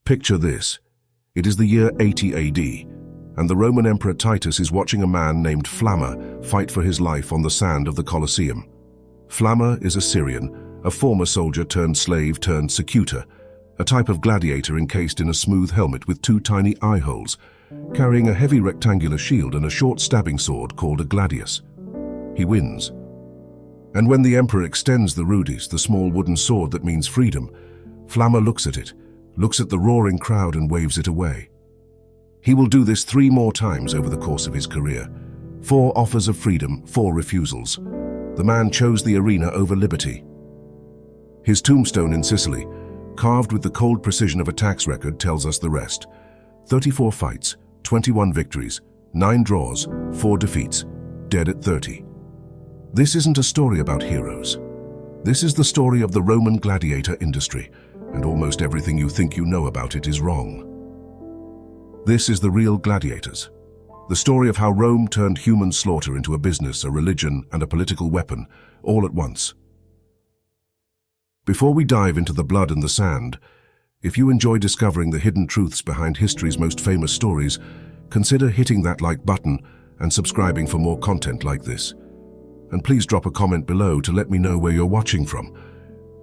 Picture this. It is the year 80 AD, and the Roman Emperor Titus is watching a man named Flamma fight for his life on the sand of the Colosseum. Flamma is a Syrian, a former soldier turned slave turned secutor, a type of gladiator encased in a smooth helmet with two tiny eye holes, carrying a heavy rectangular shield and a short stabbing sword called a gladius. He wins. And when the emperor extends the rudis, the small wooden sword that means freedom, Flamma looks at it, looks at the roaring crowd and waves it away. He will do this 3 more times over the course of his career. 4 offers of freedom, 4 refusals. The man chose the arena over liberty. His tombstone in Sicily, carved with the cold precision of a tax record, tells us the rest. 34 fights, 21 victories, 9 draws, 4 defeats, dead at 30. This isn't a story about heroes. This is the story of the Roman gladiator industry, and almost everything you think you know about it is wrong. This is the real gladiators. The story of how Rome turned human slaughter into a business, a religion, and a political weapon, all at once. Before we dive into the blood and the sand, if you enjoy discovering the hidden truths behind history's most famous stories, consider hitting that like button and subscribing for more content like this. And please drop a comment below to let me know where you're watching from.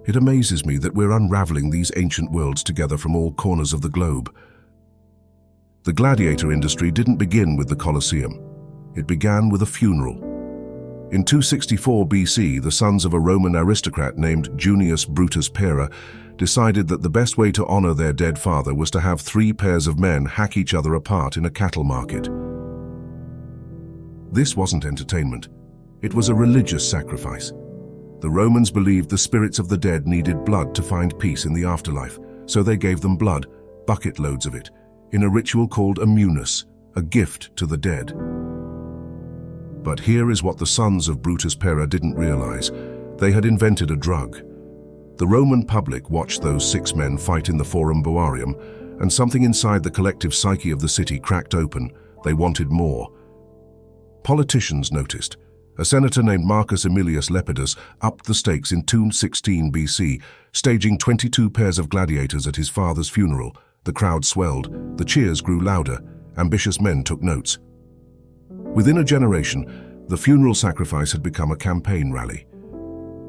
It amazes me that we're unraveling these ancient worlds together from all corners of the globe. The gladiator industry didn't begin with the Colosseum. It began with a funeral. In 264 BC, the sons of a Roman aristocrat named Junius Brutus Pera decided that the best way to honor their dead father was to have 3 pairs of men hack each other apart in a cattle market. This wasn't entertainment. It was a religious sacrifice. The Romans believed the spirits of the dead needed blood to find peace in the afterlife, so they gave them blood, bucket loads of it, in a ritual called a munus, a gift to the dead. But here is what the sons of Brutus Pera didn't realize. They had invented a drug. The Roman public watched those 6 men fight in the Forum Boarium, and something inside the collective psyche of the city cracked open. They wanted more. Politicians noticed. A senator named Marcus Aemilius Lepidus upped the stakes in 216 BC, staging 22 pairs of gladiators at his father's funeral. The crowd swelled, the cheers grew louder, ambitious men took notes. Within a generation, the funeral sacrifice had become a campaign rally.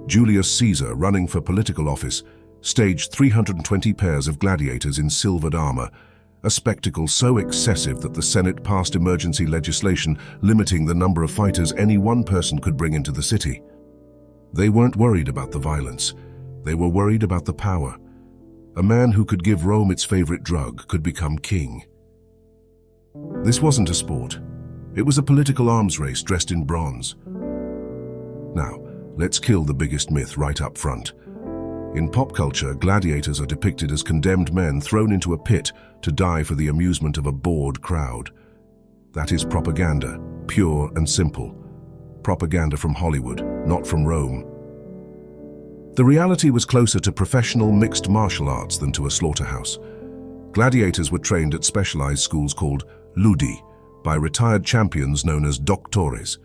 Julius Caesar, running for political office, staged 320 pairs of gladiators in silvered armor, a spectacle so excessive that the Senate passed emergency legislation limiting the number of fighters any one person could bring into the city. They weren't worried about the violence. They were worried about the power. A man who could give Rome its favorite drug could become king. This wasn't a sport. It was a political arms race dressed in bronze. Now, let's kill the biggest myth right up front. In pop culture, gladiators are depicted as condemned men thrown into a pit to die for the amusement of a bored crowd. That is propaganda, pure and simple. Propaganda from Hollywood, not from Rome. The reality was closer to professional mixed martial arts than to a slaughterhouse. Gladiators were trained at specialized schools called ludi by retired champions known as doctores.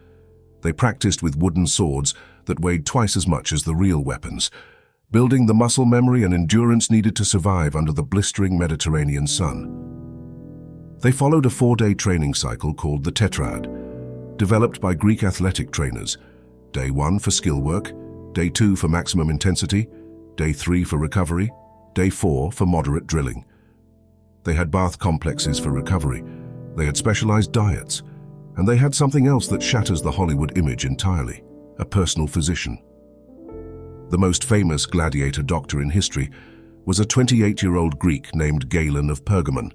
They practiced with wooden swords that weighed twice as much as the real weapons, building the muscle memory and endurance needed to survive under the blistering Mediterranean sun. They followed a 4-day training cycle called the tetrad, developed by Greek athletic trainers. Day 1 for skill work, Day 2 for maximum intensity, Day 3 for recovery, Day 4 for moderate drilling. They had bath complexes for recovery, they had specialized diets, and they had something else that shatters the Hollywood image entirely, a personal physician. The most famous gladiator doctor in history was a 28-year-old Greek named Galen of Pergamon.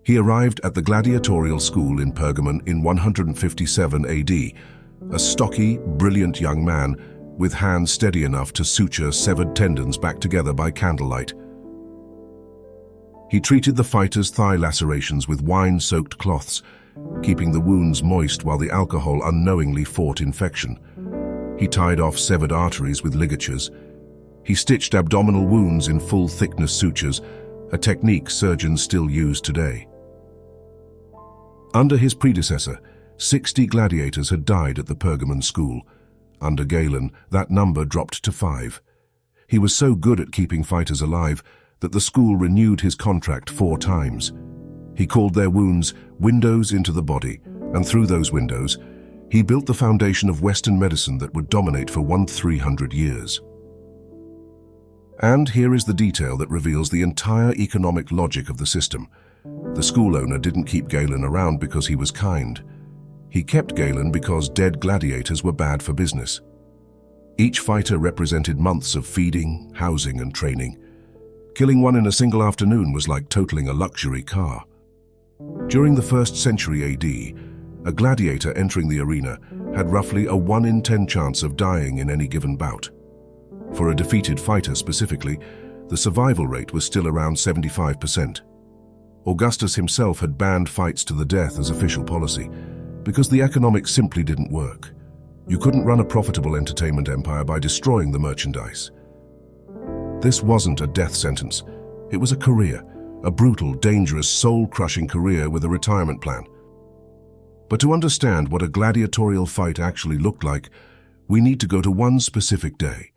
He arrived at the gladiatorial school in Pergamon in 157 AD, a stocky, brilliant young man with hands steady enough to suture severed tendons back together by candlelight. He treated the fighters' thigh lacerations with wine-soaked cloths, keeping the wounds moist while the alcohol unknowingly fought infection. He tied off severed arteries with ligatures. He stitched abdominal wounds in full-thickness sutures, a technique surgeons still use today. Under his predecessor, 60 gladiators had died at the Pergamon school. Under Galen, that number dropped to 5. He was so good at keeping fighters alive that the school renewed his contract 4 times. He called their wounds windows into the body, and through those windows, he built the foundation of Western medicine that would dominate for 300 years. And here is the detail that reveals the entire economic logic of the system. The school owner didn't keep Galen around because he was kind. He kept Galen because dead gladiators were bad for business. Each fighter represented months of feeding, housing, and training. Killing one in a single afternoon was like totaling a luxury car. During the 1st century AD, a gladiator entering the arena had roughly a 1 in 10 chance of dying in any given bout. For a defeated fighter specifically, the survival rate was still around 75%. Augustus himself had banned fights to the death as official policy, because the economics simply didn't work. You couldn't run a profitable entertainment empire by destroying the merchandise. This wasn't a death sentence. It was a career, a brutal, dangerous, soul-crushing career with a retirement plan. But to understand what a gladiatorial fight actually looked like, we need to go to one specific day,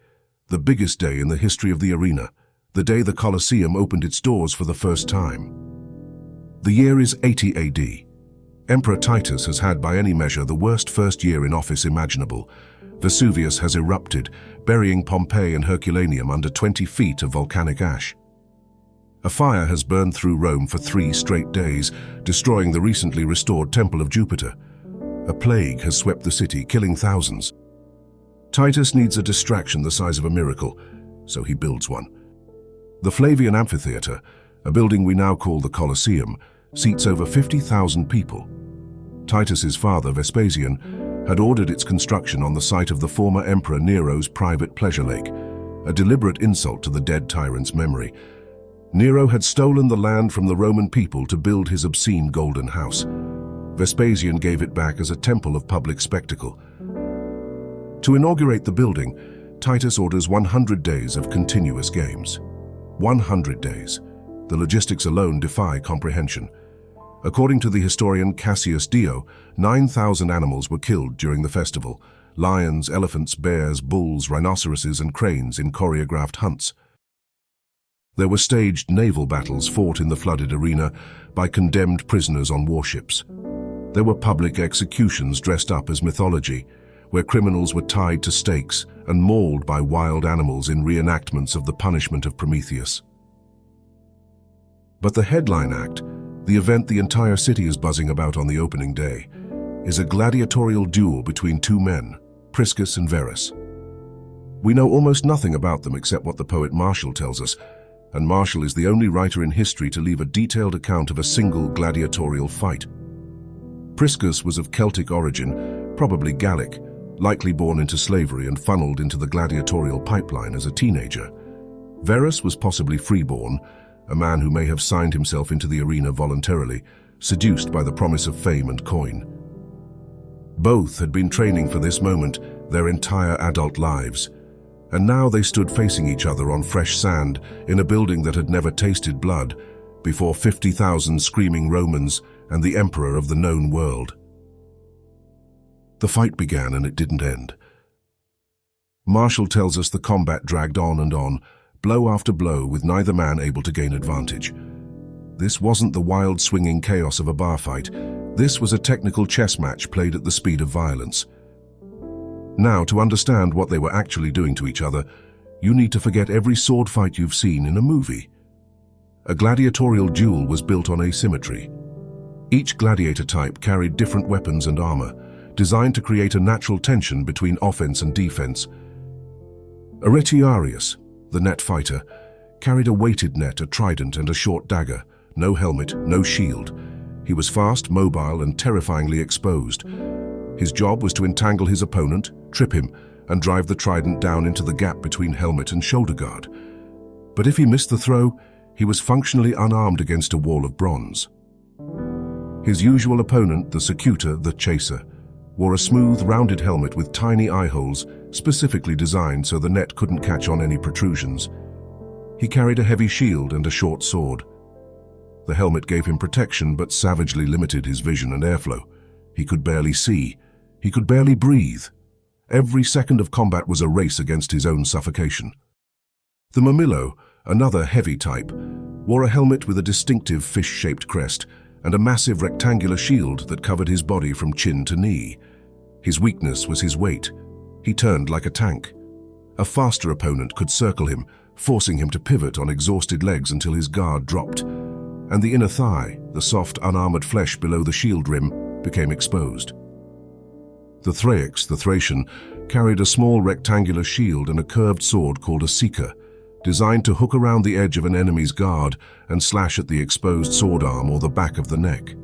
the biggest day in the history of the arena, the day the Colosseum opened its doors for the first time. The year is 80 AD. Emperor Titus has had by any measure the worst first year in office imaginable. Vesuvius has erupted, burying Pompeii and Herculaneum under 20 feet of volcanic ash. A fire has burned through Rome for 3 straight days, destroying the recently restored Temple of Jupiter. A plague has swept the city, killing thousands. Titus needs a distraction the size of a miracle, so he builds one. The Flavian Amphitheater, a building we now call the Colosseum, seats over 50,000 people. Titus's father, Vespasian, had ordered its construction on the site of the former Emperor Nero's private pleasure lake, a deliberate insult to the dead tyrant's memory. Nero had stolen the land from the Roman people to build his obscene golden house. Vespasian gave it back as a temple of public spectacle. To inaugurate the building, Titus orders 100 days of continuous games. 100 days. The logistics alone defy comprehension. According to the historian Cassius Dio, 9,000 animals were killed during the festival: lions, elephants, bears, bulls, rhinoceroses, and cranes in choreographed hunts. There were staged naval battles fought in the flooded arena by condemned prisoners on warships. There were public executions dressed up as mythology, where criminals were tied to stakes and mauled by wild animals in reenactments of the punishment of Prometheus. But the headline act, the event the entire city is buzzing about on the opening day, is a gladiatorial duel between 2 men, Priscus and Verus. We know almost nothing about them except what the poet Martial tells us, and Martial is the only writer in history to leave a detailed account of a single gladiatorial fight. Priscus was of Celtic origin, probably Gallic, likely born into slavery and funneled into the gladiatorial pipeline as a teenager. Verus was possibly freeborn, a man who may have signed himself into the arena voluntarily, seduced by the promise of fame and coin. Both had been training for this moment their entire adult lives, and now they stood facing each other on fresh sand in a building that had never tasted blood, before 50,000 screaming Romans and the emperor of the known world. The fight began and it didn't end. Martial tells us the combat dragged on and on, blow after blow, with neither man able to gain advantage. This wasn't the wild swinging chaos of a bar fight. This was a technical chess match played at the speed of violence. Now, to understand what they were actually doing to each other, you need to forget every sword fight you've seen in a movie. A gladiatorial duel was built on asymmetry. Each gladiator type carried different weapons and armor, designed to create a natural tension between offense and defense. Retiarius, the net fighter, carried a weighted net, a trident, and a short dagger. No helmet, no shield. He was fast, mobile, and terrifyingly exposed. His job was to entangle his opponent, trip him, and drive the trident down into the gap between helmet and shoulder guard. But if he missed the throw, he was functionally unarmed against a wall of bronze. His usual opponent, the secutor, the chaser, wore a smooth, rounded helmet with tiny eye holes, specifically designed so the net couldn't catch on any protrusions. He carried a heavy shield and a short sword. The helmet gave him protection but savagely limited his vision and airflow. He could barely see. He could barely breathe. Every second of combat was a race against his own suffocation. The Mamillo, another heavy type, wore a helmet with a distinctive fish-shaped crest and a massive rectangular shield that covered his body from chin to knee. His weakness was his weight. He turned like a tank. A faster opponent could circle him, forcing him to pivot on exhausted legs until his guard dropped, and the inner thigh, the soft, unarmored flesh below the shield rim, became exposed. The the Thracian, carried a small rectangular shield and a curved sword called a seeker, designed to hook around the edge of an enemy's guard and slash at the exposed sword arm or the back of the neck.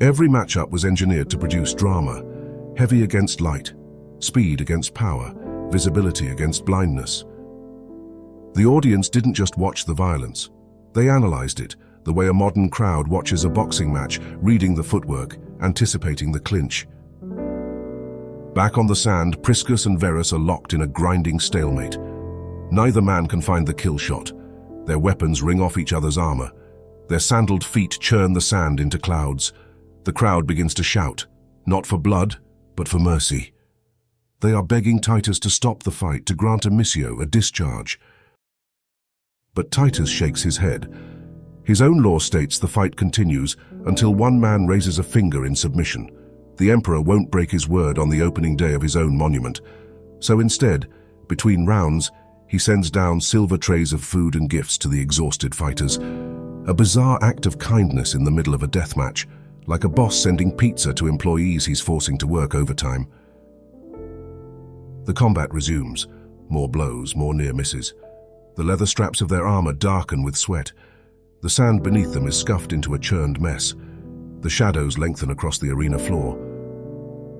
Every matchup was engineered to produce drama, heavy against light, speed against power, visibility against blindness. The audience didn't just watch the violence. They analyzed it, the way a modern crowd watches a boxing match, reading the footwork, anticipating the clinch. Back on the sand, Priscus and Verus are locked in a grinding stalemate. Neither man can find the kill shot. Their weapons ring off each other's armor. Their sandaled feet churn the sand into clouds. The crowd begins to shout, not for blood, but for mercy. They are begging Titus to stop the fight, to grant a missio, a discharge. But Titus shakes his head. His own law states the fight continues until one man raises a finger in submission. The emperor won't break his word on the opening day of his own monument. So instead, between rounds, he sends down silver trays of food and gifts to the exhausted fighters. A bizarre act of kindness in the middle of a death match, like a boss sending pizza to employees he's forcing to work overtime. The combat resumes. More blows, more near misses. The leather straps of their armor darken with sweat. The sand beneath them is scuffed into a churned mess. The shadows lengthen across the arena floor.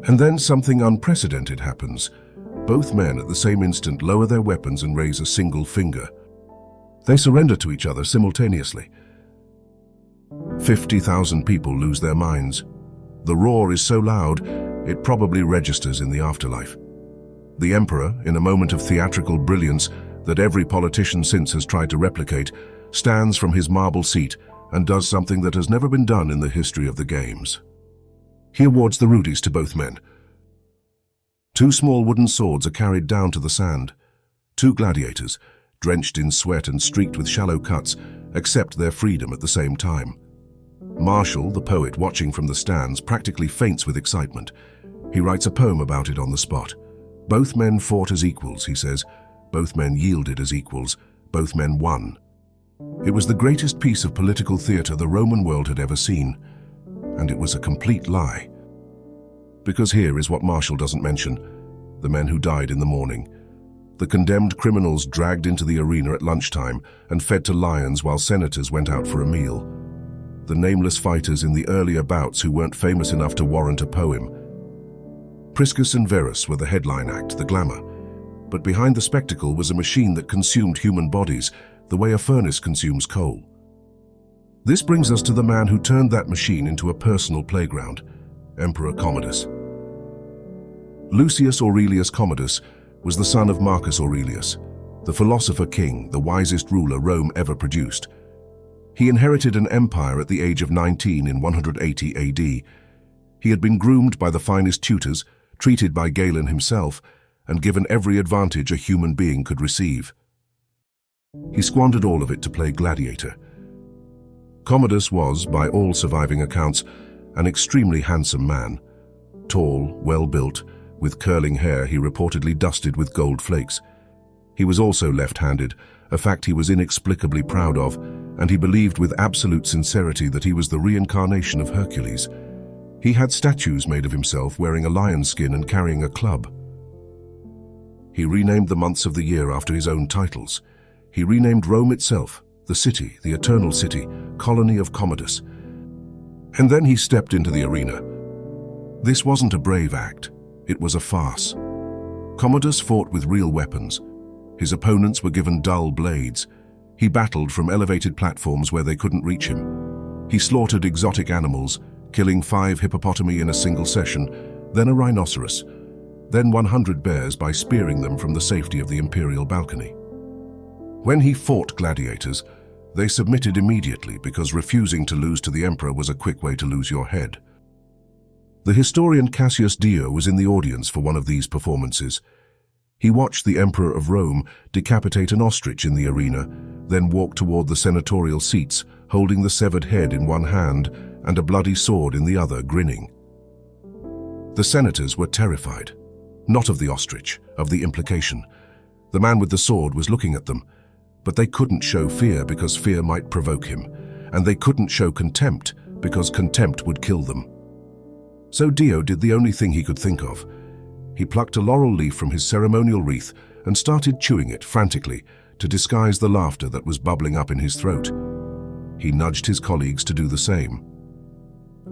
And then something unprecedented happens. Both men at the same instant lower their weapons and raise a single finger. They surrender to each other simultaneously. 50,000 people lose their minds. The roar is so loud, it probably registers in the afterlife. The emperor, in a moment of theatrical brilliance that every politician since has tried to replicate, stands from his marble seat and does something that has never been done in the history of the games. He awards the rudies to both men. 2 small wooden swords are carried down to the sand. 2 gladiators, drenched in sweat and streaked with shallow cuts, accept their freedom at the same time. Martial, the poet watching from the stands, practically faints with excitement. He writes a poem about it on the spot. Both men fought as equals, he says. Both men yielded as equals. Both men won. It was the greatest piece of political theater the Roman world had ever seen. And it was a complete lie. Because here is what Martial doesn't mention: the men who died in the morning. The condemned criminals dragged into the arena at lunchtime and fed to lions while senators went out for a meal. The nameless fighters in the earlier bouts who weren't famous enough to warrant a poem. Priscus and Verus were the headline act, the glamour. But behind the spectacle was a machine that consumed human bodies the way a furnace consumes coal. This brings us to the man who turned that machine into a personal playground, Emperor Commodus. Lucius Aurelius Commodus was the son of Marcus Aurelius, the philosopher king, the wisest ruler Rome ever produced. He inherited an empire at the age of 19 in 180 AD. He had been groomed by the finest tutors, treated by Galen himself, and given every advantage a human being could receive. He squandered all of it to play gladiator. Commodus was, by all surviving accounts, an extremely handsome man. Tall, well-built, with curling hair he reportedly dusted with gold flakes. He was also left-handed, a fact he was inexplicably proud of, and he believed with absolute sincerity that he was the reincarnation of Hercules. He had statues made of himself wearing a lion's skin and carrying a club. He renamed the months of the year after his own titles. He renamed Rome itself, the city, the eternal city, colony of Commodus. And then he stepped into the arena. This wasn't a brave act, it was a farce. Commodus fought with real weapons. His opponents were given dull blades. He battled from elevated platforms where they couldn't reach him. He slaughtered exotic animals, killing 5 hippopotami in a single session, then a rhinoceros, then 100 bears by spearing them from the safety of the imperial balcony. When he fought gladiators, they submitted immediately because refusing to lose to the emperor was a quick way to lose your head. The historian Cassius Dio was in the audience for one of these performances. He watched the emperor of Rome decapitate an ostrich in the arena, then walked toward the senatorial seats, holding the severed head in one hand and a bloody sword in the other, grinning. The senators were terrified. Not of the ostrich, of the implication. The man with the sword was looking at them, but they couldn't show fear because fear might provoke him, and they couldn't show contempt because contempt would kill them. So Dio did the only thing he could think of. He plucked a laurel leaf from his ceremonial wreath and started chewing it frantically to disguise the laughter that was bubbling up in his throat. He nudged his colleagues to do the same.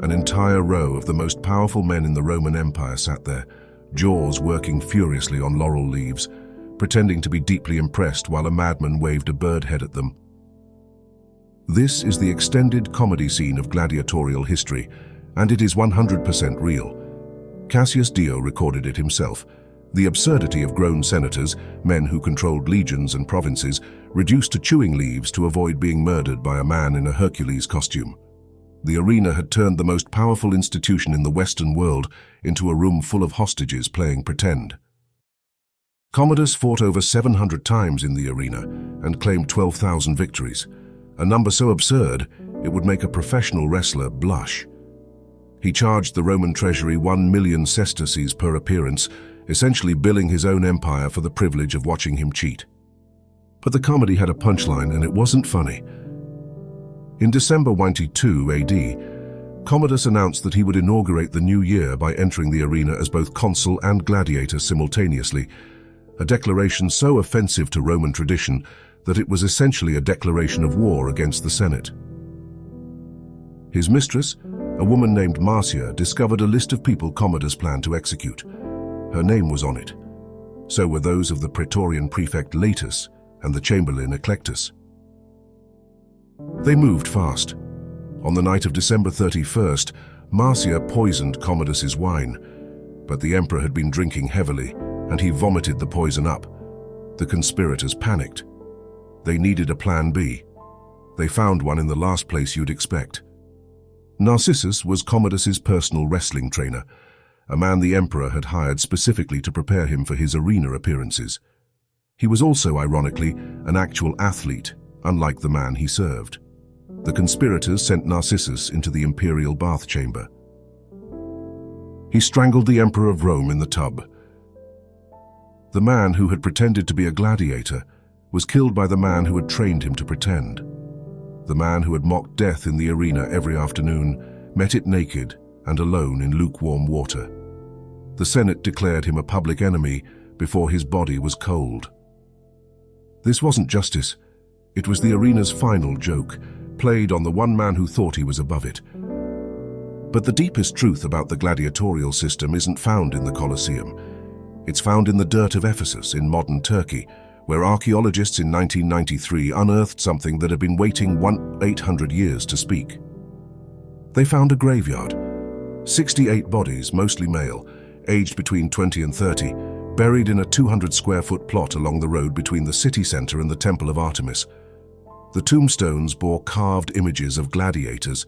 An entire row of the most powerful men in the Roman Empire sat there, jaws working furiously on laurel leaves, pretending to be deeply impressed while a madman waved a bird head at them. This is the extended comedy scene of gladiatorial history, and it is 100% real. Cassius Dio recorded it himself. The absurdity of grown senators, men who controlled legions and provinces, reduced to chewing leaves to avoid being murdered by a man in a Hercules costume. The arena had turned the most powerful institution in the Western world into a room full of hostages playing pretend. Commodus fought over 700 times in the arena and claimed 12,000 victories, a number so absurd it would make a professional wrestler blush. He charged the Roman treasury 1 million sesterces per appearance, essentially billing his own empire for the privilege of watching him cheat. But the comedy had a punchline, and it wasn't funny. In December 92 AD, Commodus announced that he would inaugurate the new year by entering the arena as both consul and gladiator simultaneously, a declaration so offensive to Roman tradition that it was essentially a declaration of war against the Senate. His mistress, a woman named Marcia, discovered a list of people Commodus planned to execute. Her name was on it. So were those of the Praetorian prefect Latus and the chamberlain Eclectus. They moved fast. On the night of December 31st, Marcia poisoned Commodus's wine, but the emperor had been drinking heavily, and he vomited the poison up. The conspirators panicked. They needed a plan B. They found one in the last place you'd expect. Narcissus was Commodus's personal wrestling trainer, a man the emperor had hired specifically to prepare him for his arena appearances. He was also, ironically, an actual athlete, unlike the man he served. The conspirators sent Narcissus into the imperial bath chamber. He strangled the Emperor of Rome in the tub. The man who had pretended to be a gladiator was killed by the man who had trained him to pretend. The man who had mocked death in the arena every afternoon met it naked and alone in lukewarm water. The Senate declared him a public enemy before his body was cold. This wasn't justice. It was the arena's final joke, played on the one man who thought he was above it. But the deepest truth about the gladiatorial system isn't found in the Colosseum. It's found in the dirt of Ephesus in modern Turkey, where archaeologists in 1993 unearthed something that had been waiting 800 years to speak. They found a graveyard. 68 bodies, mostly male, aged between 20 and 30, buried in a 200-square-foot plot along the road between the city center and the Temple of Artemis. The tombstones bore carved images of gladiators.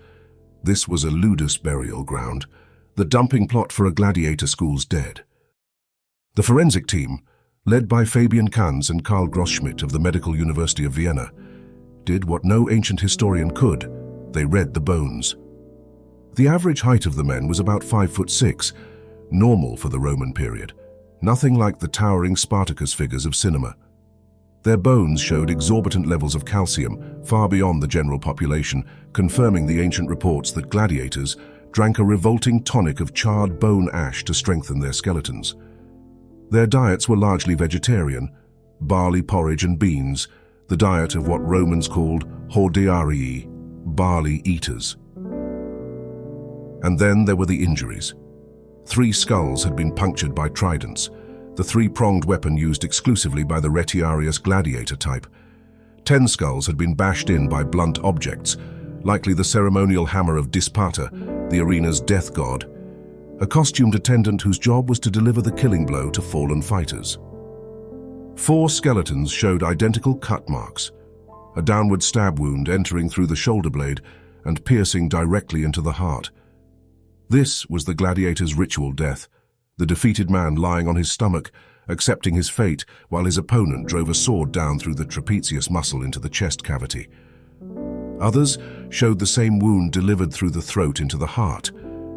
This was a ludus burial ground, the dumping plot for a gladiator school's dead. The forensic team, led by Fabian Kanz and Karl Grossschmidt of the Medical University of Vienna, did what no ancient historian could. They read the bones. The average height of the men was about 5'6", normal for the Roman period, nothing like the towering Spartacus figures of cinema. Their bones showed exorbitant levels of calcium, far beyond the general population, confirming the ancient reports that gladiators drank a revolting tonic of charred bone ash to strengthen their skeletons. Their diets were largely vegetarian, barley porridge and beans, the diet of what Romans called hordearii, barley eaters. And then there were the injuries. 3 skulls had been punctured by tridents, the 3-pronged weapon used exclusively by the retiarius gladiator type. 10 skulls had been bashed in by blunt objects, likely the ceremonial hammer of Dispata, the arena's death god, a costumed attendant whose job was to deliver the killing blow to fallen fighters. 4 skeletons showed identical cut marks, a downward stab wound entering through the shoulder blade and piercing directly into the heart. This was the gladiator's ritual death, the defeated man lying on his stomach, accepting his fate while his opponent drove a sword down through the trapezius muscle into the chest cavity. Others showed the same wound delivered through the throat into the heart,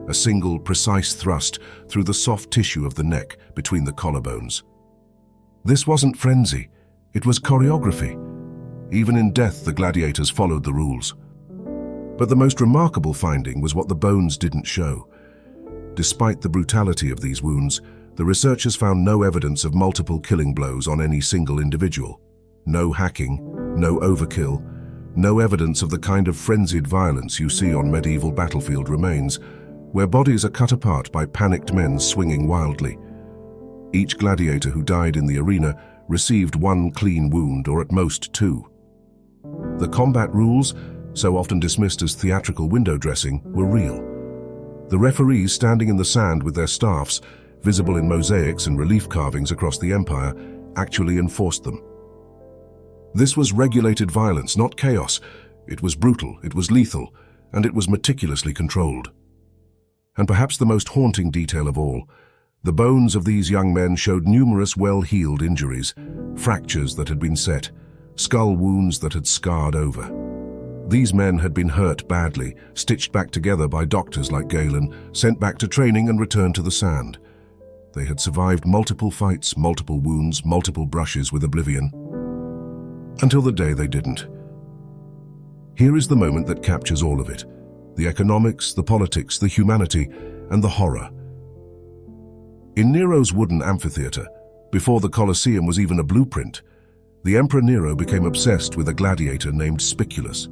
a single, precise thrust through the soft tissue of the neck between the collarbones. This wasn't frenzy, it was choreography. Even in death, the gladiators followed the rules. But the most remarkable finding was what the bones didn't show. Despite the brutality of these wounds, the researchers found no evidence of multiple killing blows on any single individual. No hacking, no overkill, no evidence of the kind of frenzied violence you see on medieval battlefield remains, where bodies are cut apart by panicked men swinging wildly. Each gladiator who died in the arena received one clean wound, or at most two. The combat rules, so often dismissed as theatrical window dressing, were real. The referees standing in the sand with their staffs, visible in mosaics and relief carvings across the empire, actually enforced them. This was regulated violence, not chaos. It was brutal, it was lethal, and it was meticulously controlled. And perhaps the most haunting detail of all, the bones of these young men showed numerous well-healed injuries, fractures that had been set, skull wounds that had scarred over. These men had been hurt badly, stitched back together by doctors like Galen, sent back to training and returned to the sand. They had survived multiple fights, multiple wounds, multiple brushes with oblivion, until the day they didn't. Here is the moment that captures all of it: the economics, the politics, the humanity, and the horror. In Nero's wooden amphitheater, before the Colosseum was even a blueprint, the Emperor Nero became obsessed with a gladiator named Spiculus.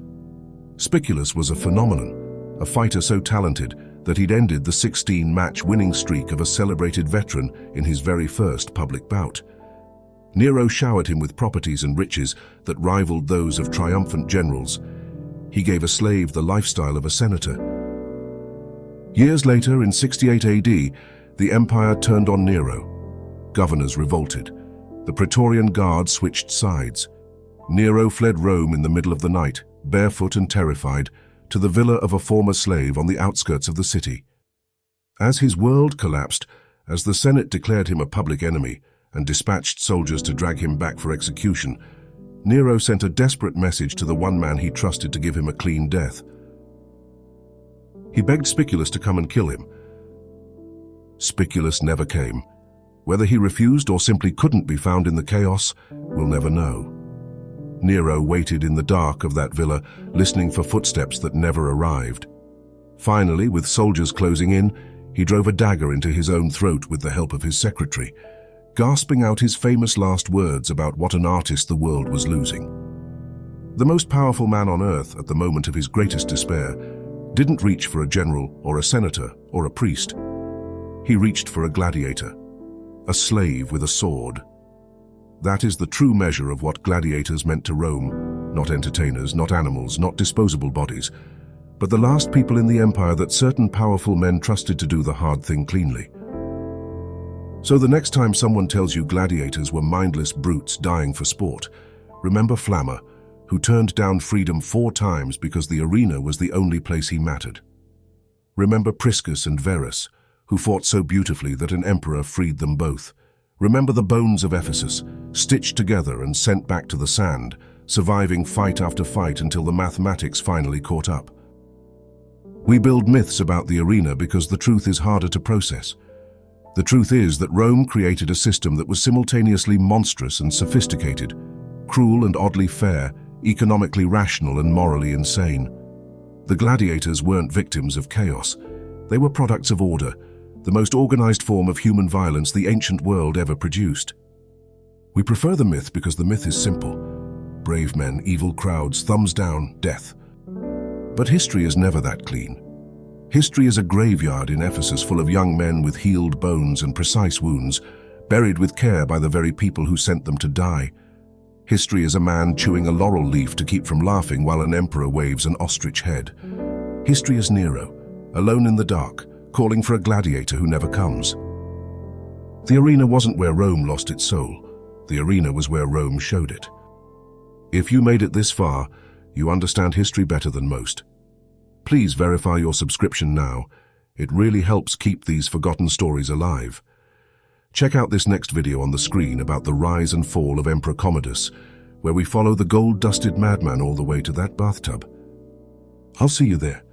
Spiculus was a phenomenon, a fighter so talented that he'd ended the 16-match winning streak of a celebrated veteran in his very first public bout. Nero showered him with properties and riches that rivaled those of triumphant generals. He gave a slave the lifestyle of a senator. Years later, in 68 AD, the empire turned on Nero. Governors revolted. The Praetorian Guard switched sides. Nero fled Rome in the middle of the night, barefoot and terrified, to the villa of a former slave on the outskirts of the city. As his world collapsed, as the Senate declared him a public enemy and dispatched soldiers to drag him back for execution, Nero sent a desperate message to the one man he trusted to give him a clean death. He begged Spiculus to come and kill him. Spiculus never came. Whether he refused or simply couldn't be found in the chaos, we'll never know. Nero waited in the dark of that villa, listening for footsteps that never arrived. Finally, with soldiers closing in, he drove a dagger into his own throat with the help of his secretary, gasping out his famous last words about what an artist the world was losing. The most powerful man on earth at the moment of his greatest despair didn't reach for a general or a senator or a priest. He reached for a gladiator, a slave with a sword. That is the true measure of what gladiators meant to Rome, not entertainers, not animals, not disposable bodies, but the last people in the empire that certain powerful men trusted to do the hard thing cleanly. So the next time someone tells you gladiators were mindless brutes dying for sport, remember Flamma, who turned down freedom 4 times because the arena was the only place he mattered. Remember Priscus and Verus, who fought so beautifully that an emperor freed them both. Remember the bones of Ephesus, stitched together and sent back to the sand, surviving fight after fight until the mathematics finally caught up. We build myths about the arena because the truth is harder to process. The truth is that Rome created a system that was simultaneously monstrous and sophisticated, cruel and oddly fair, economically rational and morally insane. The gladiators weren't victims of chaos. They were products of order, the most organized form of human violence the ancient world ever produced. We prefer the myth because the myth is simple. Brave men, evil crowds, thumbs down, death. But history is never that clean. History is a graveyard in Ephesus full of young men with healed bones and precise wounds, buried with care by the very people who sent them to die. History is a man chewing a laurel leaf to keep from laughing while an emperor waves an ostrich head. History is Nero, alone in the dark, calling for a gladiator who never comes. The arena wasn't where Rome lost its soul. The arena was where Rome showed it. If you made it this far, you understand history better than most. Please verify your subscription now. It really helps keep these forgotten stories alive. Check out this next video on the screen about the rise and fall of Emperor Commodus, where we follow the gold-dusted madman all the way to that bathtub. I'll see you there.